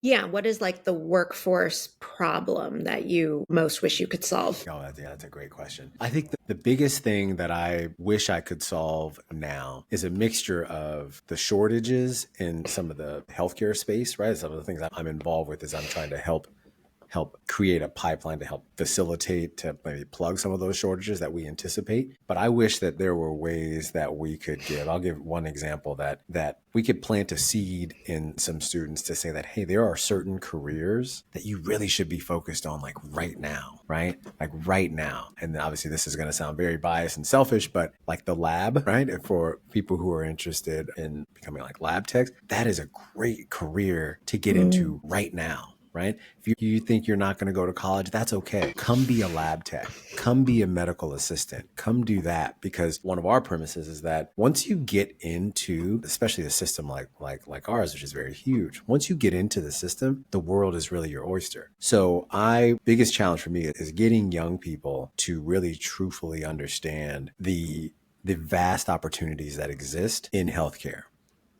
Yeah, what is like the workforce problem that you most wish you could solve? Oh, that's a great question. I think the biggest thing that I wish I could solve now is a mixture of the shortages in some of the healthcare space, right? Some of the things that I'm involved with is I'm trying to help create a pipeline to help facilitate, to maybe plug some of those shortages that we anticipate. But I wish that there were ways that we could give. I'll give one example that we could plant a seed in some students to say that, hey, there are certain careers that you really should be focused on like right now, right? Like right now. And obviously this is going to sound very biased and selfish, but like the lab, right? And for people who are interested in becoming like lab techs, that is a great career to get Mm. into right now, right? If you think you're not going to go to college, that's okay. Come be a lab tech. Come be a medical assistant. Come do that, because one of our premises is that once you get into, especially a system like ours, which is very huge, once you get into the system, the world is really your oyster. So biggest challenge for me is getting young people to really truthfully understand the vast opportunities that exist in healthcare,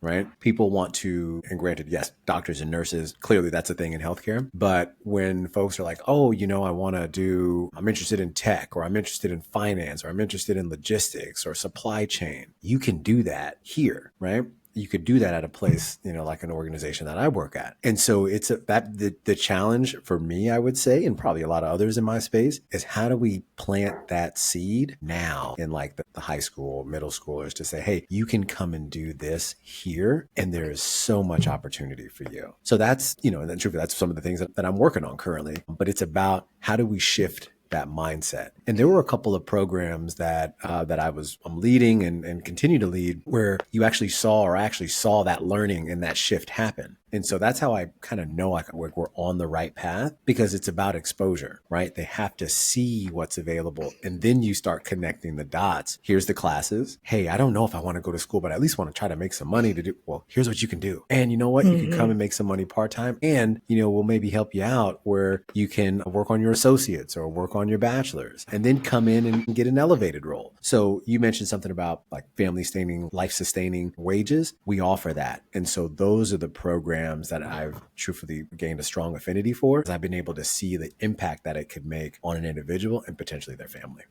right? People want to, and granted, yes, doctors and nurses, clearly that's a thing in healthcare. But when folks are like, oh, I'm interested in tech, or I'm interested in finance, or I'm interested in logistics or supply chain, you can do that here, right? You could do that at a place, like an organization that I work at. And so the challenge for me, I would say, and probably a lot of others in my space, is how do we plant that seed now in like the high school, middle schoolers, to say, hey, you can come and do this here. And there is so much opportunity for you. So that's, and then truthfully, that's some of the things that I'm working on currently. But it's about how do we shift that mindset. And there were a couple of programs that I'm leading and continue to lead, where you actually saw that learning and that shift happen. And so that's how I kind of know like we're on the right path, because it's about exposure, right? They have to see what's available, and then you start connecting the dots. Here's the classes. Hey, I don't know if I want to go to school, but I at least want to try to make some money to do. Well, here's what you can do. And you know what? You can come Hmm. and make some money part-time, and, we'll maybe help you out where you can work on your associates or work on your bachelor's, and then come in and get an elevated role. So you mentioned something about like family sustaining, life sustaining wages. We offer that. And so those are the programs that I've truthfully gained a strong affinity for, because I've been able to see the impact that it could make on an individual and potentially their family.